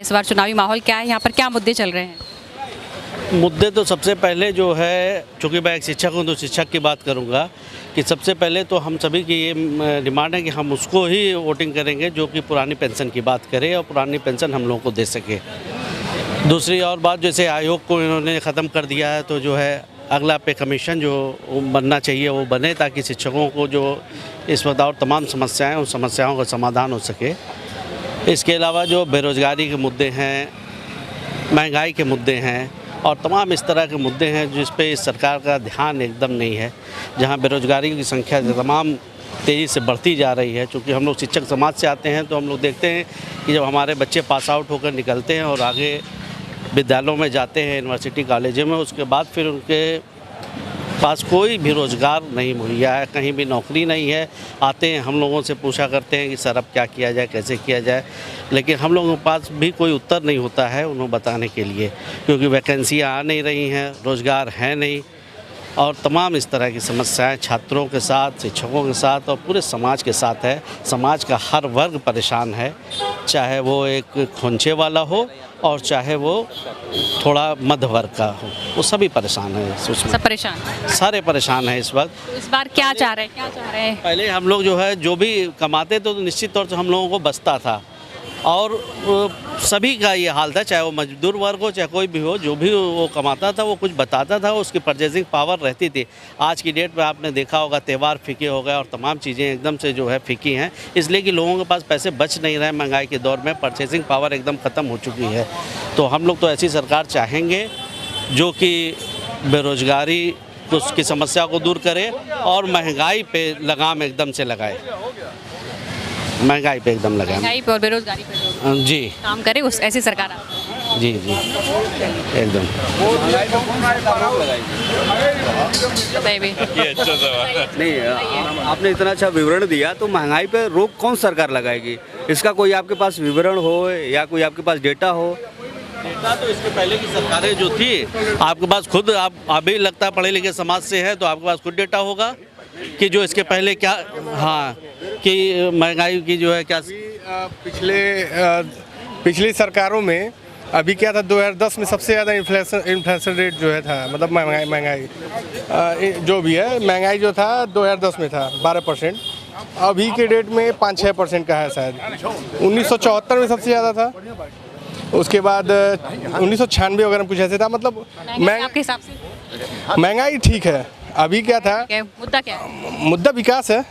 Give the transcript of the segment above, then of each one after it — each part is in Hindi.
इस बार चुनावी माहौल क्या है, यहाँ पर क्या मुद्दे चल रहे हैं? मुद्दे तो सबसे पहले जो है, चूँकि मैं एक शिक्षक हूँ तो शिक्षक की बात करूँगा कि सबसे पहले तो हम सभी की ये डिमांड है कि हम उसको ही वोटिंग करेंगे जो कि पुरानी पेंशन की बात करे और पुरानी पेंशन हम लोगों को दे सके। दूसरी और बात, जैसे आयोग को इन्होंने ख़त्म कर दिया है तो जो है अगला पे कमीशन जो बनना चाहिए वो बने, ताकि शिक्षकों को जो इस वक्त और तमाम समस्याएं, उन समस्याओं का समाधान हो सके। इसके अलावा जो बेरोज़गारी के मुद्दे हैं, महंगाई के मुद्दे हैं और तमाम इस तरह के मुद्दे हैं जिस पे इस सरकार का ध्यान एकदम नहीं है। जहां बेरोज़गारी की संख्या तमाम तेज़ी से बढ़ती जा रही है। चूँकि हम लोग शिक्षक समाज से आते हैं तो हम लोग देखते हैं कि जब हमारे बच्चे पास आउट होकर निकलते हैं और आगे विद्यालयों में जाते हैं, यूनिवर्सिटी कॉलेजों में, उसके बाद फिर उनके पास कोई भी रोज़गार नहीं मुहैया है, कहीं भी नौकरी नहीं है। आते हैं, हम लोगों से पूछा करते हैं कि सर अब क्या किया जाए, कैसे किया जाए, लेकिन हम लोगों के पास भी कोई उत्तर नहीं होता है उन्हें बताने के लिए, क्योंकि वैकेंसियाँ आ नहीं रही हैं, रोज़गार है नहीं और तमाम इस तरह की समस्याएं छात्रों के साथ, शिक्षकों के साथ और पूरे समाज के साथ है। समाज का हर वर्ग परेशान है, चाहे वो एक खोंचे वाला हो और चाहे वो थोड़ा मध्य वर्ग का हो, वो सभी परेशान है। सब परेशान, सारे परेशान हैं इस वक्त। तो इस बार क्या चाह रहे हैं, क्या चाह रहे हैं? पहले हम लोग जो है जो भी कमाते तो निश्चित तौर से हम लोगों को बचता था और सभी का ये हाल था, चाहे वो मजदूर वर्ग हो चाहे कोई भी हो, जो भी वो कमाता था वो कुछ बताता था, उसकी परचेजिंग पावर रहती थी। आज की डेट में आपने देखा होगा त्यौहार फीके हो गए और तमाम चीज़ें एकदम से जो है फीकी हैं, इसलिए कि लोगों के पास पैसे बच नहीं रहे। महंगाई के दौर में परचेजिंग पावर एकदम ख़त्म हो चुकी है। तो हम लोग तो ऐसी सरकार चाहेंगे जो कि बेरोज़गारी की समस्या को दूर करे और महंगाई पे लगाम एकदम से लगाए, महंगाई पे एकदम लगाए, महंगाई पे और बेरोजगारी पे जी काम करे, उस ऐसी सरकार आप। जी जी एकदम। ये अच्छा सवाल नहीं, आपने इतना अच्छा विवरण दिया, तो महंगाई पे रोक कौन सरकार लगाएगी? इसका कोई आपके पास विवरण हो या कोई आपके पास डेटा हो? डेटा तो इसके पहले की सरकारें जो थी, आपके पास खुद, आप अभी लगता है पढ़े लिखे समाज से है तो आपके पास खुद डेटा होगा कि जो इसके पहले क्या, हाँ, कि महंगाई की जो है क्या पिछली सरकारों में अभी क्या था, 2010 में सबसे ज़्यादा इन्फ्लेशन रेट जो है था, मतलब महंगाई जो भी है, महंगाई जो था 2010 में था 12%, अभी के डेट में 5-6% का है शायद। 1974 में सबसे ज़्यादा था, उसके बाद 1996 वगैरह कुछ ऐसे था। मतलब आपके हिसाब से महंगाई ठीक है। अभी क्या था, मुद्दा क्या है? मुद्दा विकास है।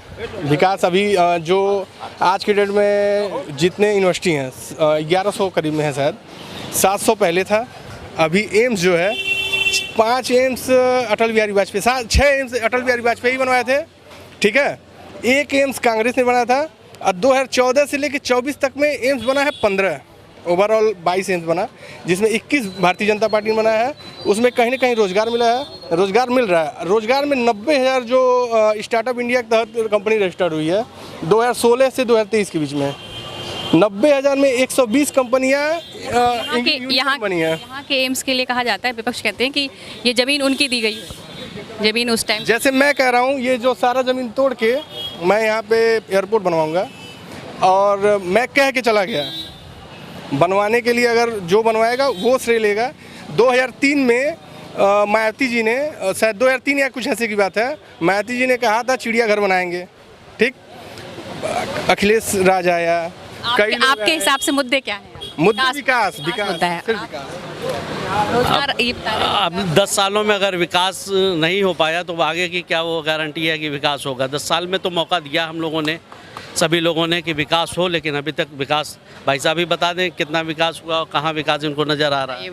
विकास अभी जो आज के डेट में जितने यूनिवर्सिटी हैं 1100 करीब में है शायद, 700 पहले था। अभी एम्स जो है, 5 एम्स अटल बिहारी वाजपेयी, 6 एम्स अटल बिहारी वाजपेयी बनवाए थे, ठीक है। 1 एम्स कांग्रेस ने बनाया था और 2014 से लेकर 24 तक में एम्स बना है 15, ओवरऑल 22 एम्स बना, जिसमें 21 भारतीय जनता पार्टी ने बनाया है। उसमें कहीं ना कहीं रोजगार मिला है, रोजगार मिल रहा है। रोजगार में 90,000 जो स्टार्टअप इंडिया के तहत कंपनी रजिस्टर्ड हुई है 2016 से 2023 के बीच में, 90,000 में 120 कंपनियाँ यहाँ बनी है। यहाँ के एम्स के लिए कहा जाता है, विपक्ष कहते हैं कि ये ज़मीन उनकी दी गई है, ज़मीन उस टाइम। जैसे मैं कह रहा हूँ, ये जो सारा ज़मीन तोड़ के मैं यहाँ पे एयरपोर्ट बनवाऊँगा और मैं कह के चला गया, बनवाने के लिए अगर जो बनवाएगा वो श्रेय लेगा। 2003 में मायावती जी ने, शायद 2003 या कुछ ऐसे की बात है, मायावती जी ने कहा था चिड़ियाघर बनाएंगे, ठीक। अखिलेश राज आया, आपके हिसाब से मुद्दे क्या हैं? मुद्दा विकास मुद्दा है। सिर्फ विकास। अब 10 सालों में अगर विकास नहीं हो पाया तो आगे की क्या वो गारंटी है कि विकास होगा? 10 साल में तो मौका दिया हम लोगों ने, सभी लोगों ने, कि विकास हो, लेकिन अभी तक विकास, भाई साहब ही बता दें कितना विकास हुआ और कहाँ विकास इनको नज़र आ रहा है?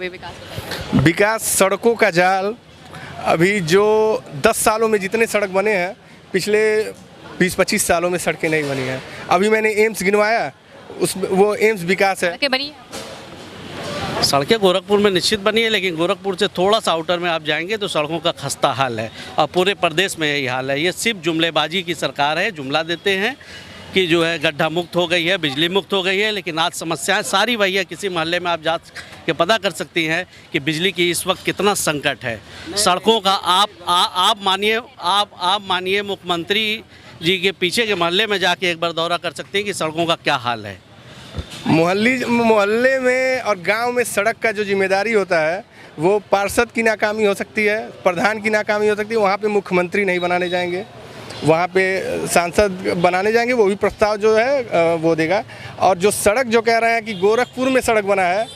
विकास, सड़कों का जाल। अभी जो 10 सालों में जितने सड़क बने हैं, पिछले 20-25 सालों में सड़कें नहीं बनी हैं। अभी मैंने एम्स गिनवाया, वो एम्स विकास है। सड़कें गोरखपुर में निश्चित बनी है, लेकिन गोरखपुर से थोड़ा सा आउटर में आप जाएंगे तो सड़कों का खस्ता हाल है और पूरे प्रदेश में यही हाल है। ये सिर्फ जुमलेबाजी की सरकार है, जुमला देते हैं कि जो है गड्ढा मुक्त हो गई है, बिजली मुक्त हो गई है, लेकिन आज समस्याएं सारी वही है। किसी मोहल्ले में आप जा के पता कर सकती हैं कि बिजली की इस वक्त कितना संकट है। सड़कों का आप मानिए मुख्यमंत्री जी के पीछे के मोहल्ले में जाके एक बार दौरा कर सकते हैं कि सड़कों का क्या हाल है। मोहल्ले में और गांव में सड़क का जो जिम्मेदारी होता है वो पार्षद की नाकामी हो सकती है, प्रधान की नाकामी हो सकती है। वहाँ पे मुख्यमंत्री नहीं बनाने जाएंगे, वहाँ पे सांसद बनाने जाएंगे, वो भी प्रस्ताव जो है वो देगा। और जो सड़क जो कह रहे हैं कि गोरखपुर में सड़क बना है,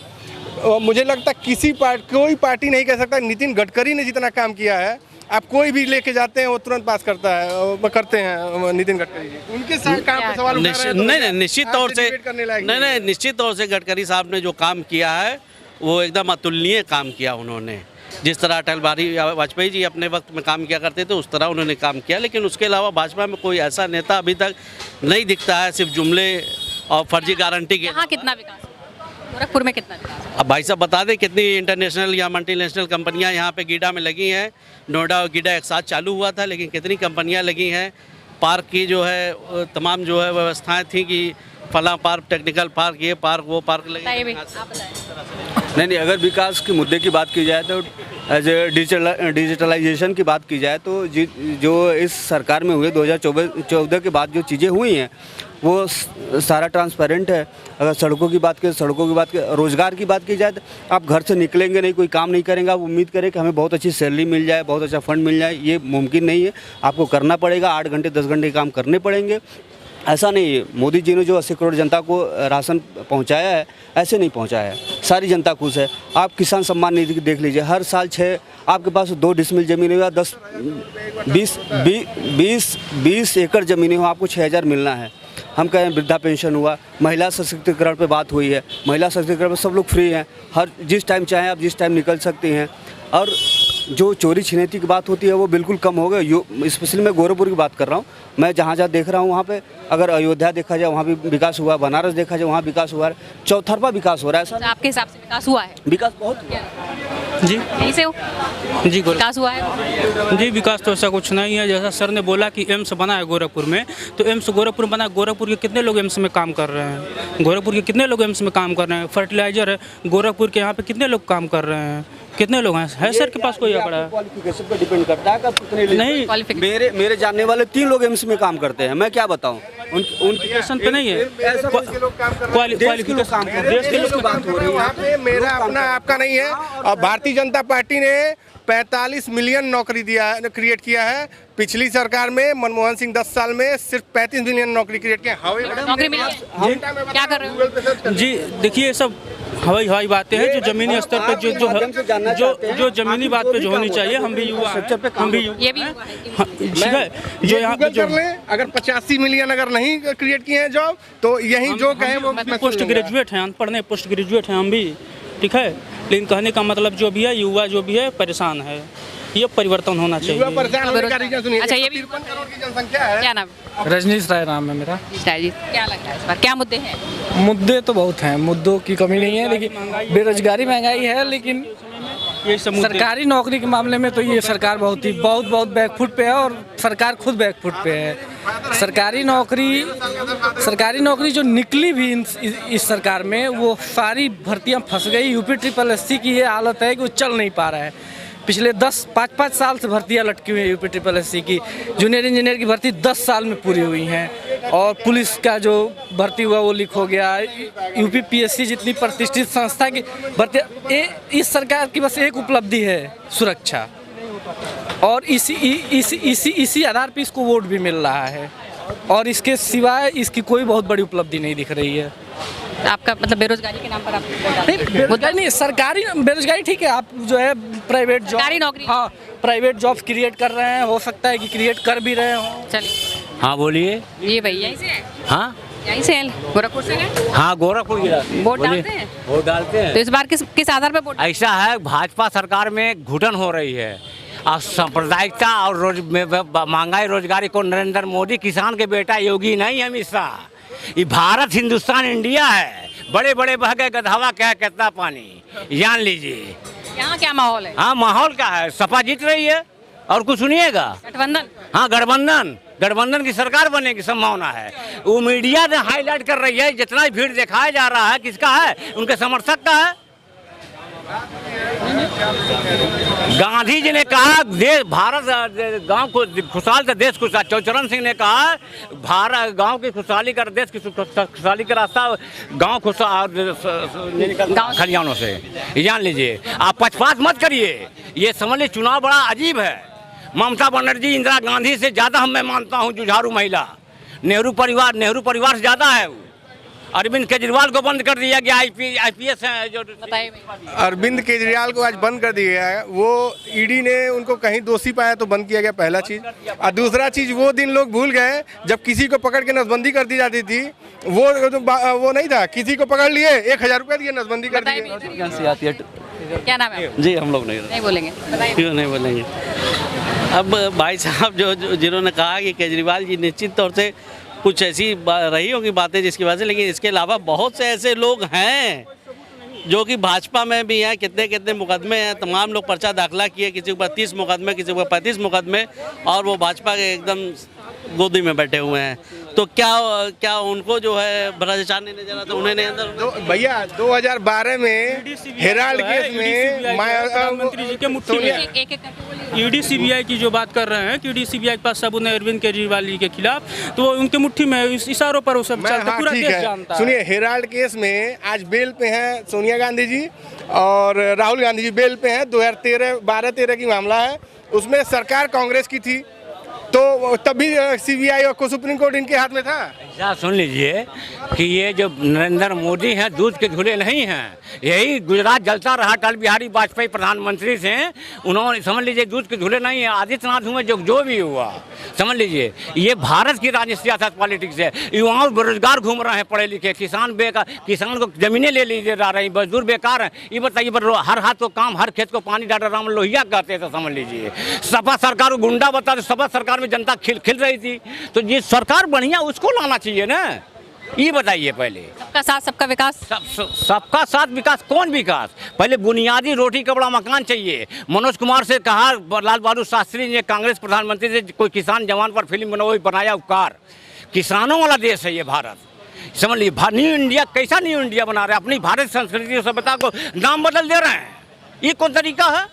मुझे लगता है कोई पार्टी नहीं कह सकता। नितिन गडकरी ने जितना काम किया है, आप कोई भी लेके जाते हैं वो तुरंत पास करता है, करते हैं नितिन गडकरी जी। उनके साथ काम पे सवाल उठा रहे हैं तो नहीं, निश्चित तौर से नहीं, निश्चित तौर से गडकरी साहब ने जो काम किया है वो एकदम अतुलनीय काम किया उन्होंने। जिस तरह अटल बिहारी वाजपेयी जी अपने वक्त में काम किया करते थे उस तरह उन्होंने काम किया। लेकिन उसके अलावा भाजपा में कोई ऐसा नेता अभी तक नहीं दिखता है, सिर्फ जुमले और फर्जी गारंटी के। यहाँ कितना विकास हुआ? गोरखपुर में कितना विकास हुआ? अब भाई साहब बता दें कितनी इंटरनेशनल या मल्टीनेशनल कंपनियां यहाँ पे गीडा में लगी हैं। नोएडा और गीडा एक साथ चालू हुआ था, लेकिन कितनी कंपनियां लगी हैं। पार्क की जो है तमाम जो है व्यवस्थाएं थी कि फला पार्क, टेक्निकल पार्क, ये पार्क, वो पार्क लगे। नहीं, अगर विकास के मुद्दे की बात की जाए तो एज डिजिटलाइजेशन की बात की जाए तो जो इस सरकार में हुए 2014 के बाद जो चीज़ें हुई हैं वो सारा ट्रांसपेरेंट है। अगर सड़कों की बात करें, रोज़गार की बात की जाए तो आप घर से निकलेंगे नहीं, कोई काम नहीं करेंगे, आप उम्मीद करें कि हमें बहुत अच्छी सैलरी मिल जाए, बहुत अच्छा फंड मिल जाए, ये मुमकिन नहीं है। आपको करना पड़ेगा, 8 घंटे 10 घंटे काम करने पड़ेंगे। ऐसा नहीं है मोदी जी ने जो 80 करोड़ जनता को राशन पहुंचाया है, ऐसे नहीं पहुंचाया है। सारी जनता खुश है। आप किसान सम्मान निधि देख लीजिए, हर साल आपके पास 2 डिसमिल ज़मीन हो या 20 एकड़ ज़मीनें हो, आपको 6,000 मिलना है। हम कहें वृद्धा पेंशन हुआ, महिला सशक्तिकरण पे बात हुई है। महिला सशक्तिकरण पे सब लोग फ्री हैं, हर जिस टाइम चाहें आप जिस टाइम निकल सकती हैं। और जो चोरी छिनैती की बात होती है वो बिल्कुल कम हो गई। स्पेशली मैं गोरखपुर की बात कर रहा हूँ। मैं जहाँ देख रहा हूँ वहाँ पे अगर अयोध्या देखा जाए वहाँ भी विकास हुआ, बनारस देखा जाए वहाँ विकास हुआ है, चौतरफा विकास हो रहा है। तो आपके हिसाब से विकास हुआ है? विकास बहुत हुआ है। जी यहीं से हो? जी विकास हुआ है? जी विकास तो ऐसा कुछ नहीं है। जैसा सर ने बोला कि एम्स बना है गोरखपुर में, तो एम्स गोरखपुर बना। गोरखपुर के कितने लोग एम्स में काम कर रहे हैं? गोरखपुर के कितने लोग एम्स में काम कर रहे हैं? फर्टिलाइजर है गोरखपुर के, यहाँ पे कितने लोग काम कर रहे हैं? कितने लोग हैं? है सर के पास कोई आंकड़ा? क्वालिफिकेशन पे डिपेंड करता है कि कितने नहीं, मेरे जानने वाले 3 लोग एम्स में काम करते हैं। मैं क्या बताऊं, क्वालिफिकेशन पे नहीं है, क्वालिफिकेशन देश के लोग बात हो रही वहाँ पे मेरा अपना आपका नहीं है। और भारतीय जनता पार्टी ने 45 मिलियन नौकरी क्रिएट किया है। पिछली सरकार में मनमोहन सिंह 10 साल में सिर्फ 35 मिलियन नौकरी क्रिएट किया। नौकरी मिली है? क्या कर रहे हो? जी देखिए, सब हवाई बातें हैं जो जमीनी स्तर पे जो जमीनी बात पे जो होनी चाहिए। हम भी युवा ये भी ठीक है। जो यहाँ पे जो अगर 85 मिलियन अगर नहीं क्रिएट किए हैं जॉब, तो यही जो कहें वो पोस्ट ग्रेजुएट हैं, अनपढ़ नहीं, पोस्ट ग्रेजुएट हैं हम भी, ठीक है। लेकिन कहने का मतलब जो भी है, युवा जो भी है परेशान है, ये परिवर्तन होना चाहिए। अच्छा, ये भी 53 करोड़ की जनसंख्या है। क्या नाम? रजनीश राय नाम है मेरा। जी, क्या लग रहा है इस बार? क्या मुद्दे हैं? मुद्दे तो बहुत हैं, मुद्दों की कमी नहीं है, लेकिन बेरोजगारी महंगाई है। लेकिन ये सब सरकारी नौकरी के मामले में तो ये सरकार बहुत बैकफुट पे है, और सरकार खुद बैकफुट पे है। सरकारी नौकरी जो निकली भी इस सरकार में, वो सारी भर्तियां फंस गई। यूपी SSC की ये हालत है कि वो चल नहीं पा रहा है। पिछले 5 साल से भर्तियां लटकी हुई हैं यूपी SSC की। जूनियर इंजीनियर की भर्ती 10 साल में पूरी हुई हैं, और पुलिस का जो भर्ती हुआ वो लीक हो गया। यूपी PSC जितनी प्रतिष्ठित संस्था की भर्ती, इस सरकार की बस एक उपलब्धि है, सुरक्षा। और इसी आधार पर इसको वोट भी मिल रहा है, और इसके सिवाय इसकी कोई बहुत बड़ी उपलब्धि नहीं दिख रही है। आपका मतलब बेरोजगारी के नाम पर आप नहीं, बेरोजगारी नहीं, सरकारी बेरोजगारी ठीक है। आप जो है प्राइवेट जॉब, सरकारी नौकरी, हाँ प्राइवेट जॉब्स क्रिएट कर रहे हैं, हो सकता है कि क्रिएट कर भी रहे हो। चलिए, हाँ बोलिए। ये भाई यहीं से है? हाँ यहीं से है, गोरखपुर से है? हाँ गोरखपुर की वोट डालते हैं? वोट डालते हैं। तो इस बार किस आधार पर वोट? ऐसा है, भाजपा सरकार में घुटन हो रही है, और सांप्रदायिकता और महंगाई रोजगारी को नरेंद्र मोदी, किसान के बेटा योगी नहीं अमित शाह। ये भारत, हिंदुस्तान, इंडिया है। बड़े बड़े बह गए गधवा, क्या कितना पानी, जान लीजिए। यहाँ क्या माहौल है? हाँ माहौल क्या है, सपा जीत रही है। और कुछ सुनिएगा, गठबंधन। हाँ गठबंधन की सरकार बनने की संभावना है। वो मीडिया ने हाईलाइट कर रही है, जितना भीड़ दिखाया जा रहा है किसका है, उनके समर्थक का है। गांधी जी ने कहा देश भारत गांव को खुशहाल से देश खुशहाल। चौचरण सिंह ने कहा भारत गांव की खुशहाली का देश की खुशहाली का रास्ता गांव खुशहाल खलिहानों से। जान लीजिए, आप पक्षपात मत करिए। ये समझ लीजिए चुनाव बड़ा अजीब है। ममता बनर्जी इंदिरा गांधी से ज़्यादा मैं मानता हूँ जुझारू महिला। नेहरू परिवार से ज़्यादा है। अरविंद केजरीवाल को बंद कर दिया गया। IPS है जो बताइए। अरविंद केजरीवाल को आज बंद कर दिया गया है। वो ईडी ने उनको कहीं दोषी पाया तो बंद किया गया, पहला चीज़। और दूसरा चीज़, वो दिन लोग भूल गए जब किसी को पकड़ के नसबंदी कर दी जाती थी। वो नहीं था, किसी को पकड़ लिए 1000 रुपये दिए, नसबंदी कर दी। क्या नाम है? जी हम लोग नहीं बोलेंगे, बताइए। क्यों नहीं बोलेंगे? अब भाई साहब जो जिन्होंने कहा कि केजरीवाल जी निश्चित तौर से कुछ ऐसी रही होंगी बातें जिसकी वजह से, लेकिन इसके अलावा बहुत से ऐसे लोग हैं जो कि भाजपा में भी हैं। कितने कितने मुकदमे हैं, तमाम लोग पर्चा दाखिला किए, किसी के ऊपर 30 मुकदमे, किसी के ऊपर 35 मुकदमे, और वो भाजपा के एकदम गोदी में बैठे हुए हैं। तो क्या उनको जो है भ्रष्टाचार नहीं नजर आता? उन्हें नहीं अंदर भैया 2012 में हेराल्ड केस में प्रधानमंत्री जी के मुट्ठी में एक ईडी सीबीआई की जो बात कर रहे हैं कि ईडी सीबीआई के पास सबूत है अरविंद केजरीवाल जी के खिलाफ, तो वो उनके मुट्ठी में इस इशारों पर वो सब चलता, पूरा देश जानता है। सुनिए, हेराल्ड केस में आज बेल पे हैं सोनिया गांधी जी और राहुल गांधी जी बेल पे हैं। 2012-13 की मामला है। उसमें सरकार कांग्रेस की थी, तो तभी सीबीआई और को सुप्रीम कोर्ट इनके हाथ में था। ऐसा सुन लीजिए कि ये जो नरेंद्र मोदी हैं दूध के झूले नहीं हैं। यही गुजरात जलता रहा अटल बिहारी वाजपेयी प्रधानमंत्री से, उन्होंने समझ लीजिए दूध के झूले नहीं है। आदित्यनाथ हुए जो भी हुआ, समझ लीजिए ये भारत की राजनीति सियासत पॉलिटिक्स है। युवाओं बेरोजगार घूम रहे हैं, पढ़े लिखे, किसान को जमीनें ले लीजिए जा रही, मजदूर बेकार हैं। ये बताइए हर हाथ को काम, हर खेत को पानी, डॉक्टर राम लोहिया कहते थे। समझ लीजिए सपा सरकार को गुंडा बता, सपा सरकार में जनता खिल रही थी। तो ये सरकार बढ़िया उसको लाना चाहिए ना। ये बताइए पहले, सबका साथ सबका विकास। सबका साथ विकास कौन विकास? पहले बुनियादी रोटी कपड़ा मकान चाहिए। मनोज कुमार से कहा लाल बहादुर शास्त्री ने, कांग्रेस प्रधानमंत्री से, कोई किसान जवान पर फिल्म बनाया उपकार। किसानों वाला देश है ये भारत। समझ लीजिए न्यू इंडिया, कैसा न्यू इंडिया बना रहे हैं? अपनी भारत संस्कृति और सभ्यता को नाम बदल दे रहे हैं। ये कौन तरीका है?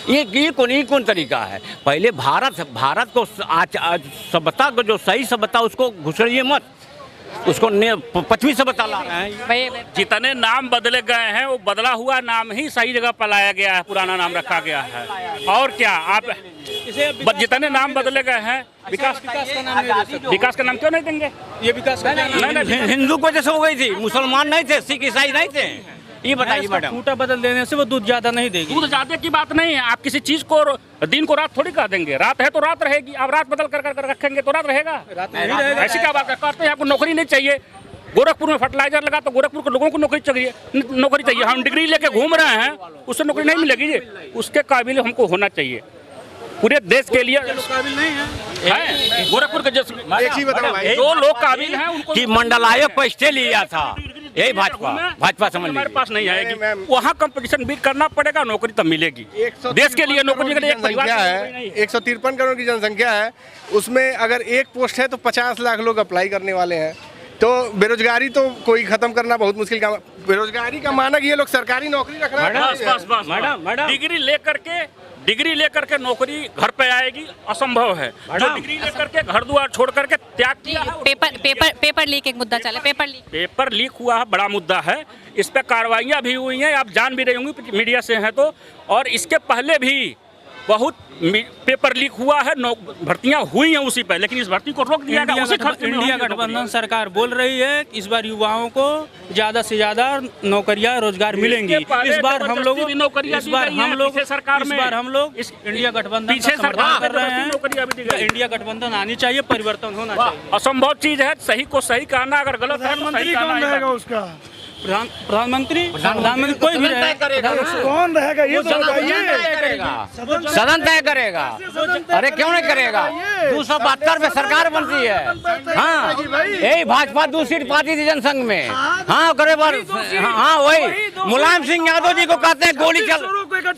ये कौन तरीका है? पहले भारत को सभ्यता को, जो सही सभ्यता, उसको घुसड़िए मत, उसको पश्चिमी सभ्यता ला रहे हैं। जितने नाम बदले गए हैं वो बदला हुआ नाम ही सही जगह पर लाया गया है, पुराना नाम रखा गया है। और क्या आप जितने नाम बदले गए हैं, विकास का नाम क्यों नहीं देंगे? ये विकास का हिंदू को जैसे हो गई थी, मुसलमान नहीं थे, सिख ईसाई नहीं थे। ये बताइए मैडम, खूंटा बदल देने से वो दूध ज्यादा नहीं देगी। दूध ज्यादा की बात नहीं है। आप किसी चीज को दिन को रात थोड़ी कर देंगे। रात है तो रात रहेगी। आप रात बदल कर रखेंगे तो रात रहेगा। ऐसी क्या बात करते हैं? आपको नौकरी नहीं चाहिए। गोरखपुर में फर्टिलाइजर लगा तो गोरखपुर के लोगों को नौकरी चाहिए। हम डिग्री लेके घूम रहे हैं, उससे नौकरी नहीं मिलेगी। उसके काबिल हमको होना चाहिए। पूरे देश के लिए काबिल नहीं है। गोरखपुर के जो लोग काबिल हैं उनको कि मंडल आयोग पर स्टे लिया था, यही भाजपा समझ हमारे पास नहीं आएगी। वहाँ कंपटीशन भी करना पड़ेगा, नौकरी तब मिलेगी। देश के लिए नौकरी के लिए जनसंख्या है, 153 करोड़ की जनसंख्या है। उसमें अगर एक पोस्ट है तो 50 लाख लोग अप्लाई करने वाले हैं। तो बेरोजगारी तो कोई खत्म करना बहुत मुश्किल काम। बेरोजगारी का मानक ये लोग सरकारी नौकरी रख रहे हैं। मैडम डिग्री लेकर के नौकरी घर पे आएगी, असंभव है। जो डिग्री लेकर के घर द्वार छोड़ करके त्याग किया है। पेपर लीक एक मुद्दा चला। पेपर लीक हुआ है, बड़ा मुद्दा है। इस पे कार्रवाइयाँ भी हुई हैं, आप जान भी रही होंगी मीडिया से हैं तो। और इसके पहले भी बहुत पेपर लीक हुआ है, भर्तियां हुई हैं उसी पर, लेकिन इस भर्ती को रोक दिया गया। इंडिया गठबंधन सरकार बोल रही है कि इस बार युवाओं को ज्यादा से ज्यादा नौकरियां रोजगार मिलेंगी। इस बार हम लोग इंडिया गठबंधन पीछे सरकार कर रहे हैं। इंडिया गठबंधन आनी चाहिए, परिवर्तन होना चाहिए। असंभव चीज है। सही को सही कहना, अगर गलत है तो सही कहना। उसका प्रधानमंत्री कोई भी कौन रहेगा ये सदन तय करेगा। अरे क्यों नहीं करेगा? 272 में सरकार बनती है। हाँ, यही भाजपा 2 सीट पाती थी जनसंघ में। हाँ करे बार, हाँ वही मुलायम सिंह यादव जी को कहते हैं गोली चल,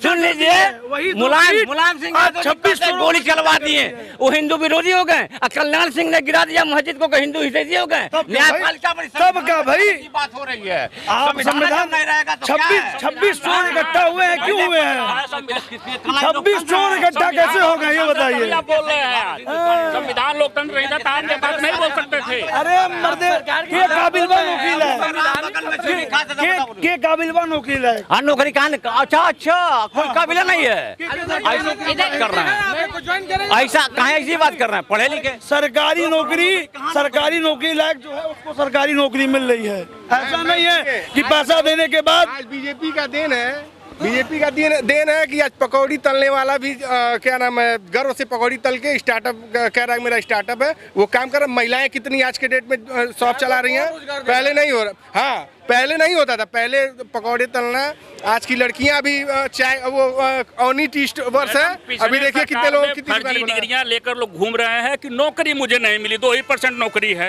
सुन लीजिए, मुलायम सिंह यादव 26 गोली चलवा दिए, वो हिंदू विरोधी हो गए। कल्याण सिंह ने गिरा दिया मस्जिद को, हिंदू हितैषी हो गए। न्यायपालिका पर सब का भाई बात हो रही है। आप संविधान नहीं रहेगा तो 26 चोर इकट्ठा हुए हैं, क्यों हुए हैं? 26 चोर इकट्ठा कैसे हो गए ये बताइए। आप बोल रहे हैं आज संविधान लोकतंत्र नहीं था तो आप ये बात नहीं बोल सकते थे। अरे मर्दे के काबिलवान वकील है, के काबिलवान वकील है। हाँ नौकरी कहाँ? अच्छा कोई काबिल नहीं है, ऐसा कर रहे हैं, ऐसा कहाँ ऐसी बात कर रहे हैं? पढ़े लिखे सरकारी नौकरी लायक जो है उसको सरकारी नौकरी मिल रही है। ऐसा नहीं है कि पैसा देने के बाद। आज बीजेपी का देन है कि आज पकौड़ी तलने वाला भी क्या नाम है, गर्व से पकौड़ी तल के स्टार्टअप कह रहा है मेरा स्टार्टअप है, वो काम कर रहा है। महिलाएं कितनी आज के डेट में शॉप चला रही हैं, पहले नहीं हो रहा। हाँ पहले नहीं होता था, पहले पकौड़े तलना। आज की लड़कियां भी चाय वो ऑनी टी वर्ष है। अभी देखिए कितने लोग कितनी डिग्रियां लेकर लोग घूम रहे हैं कि नौकरी मुझे नहीं मिली, 2% नौकरी है।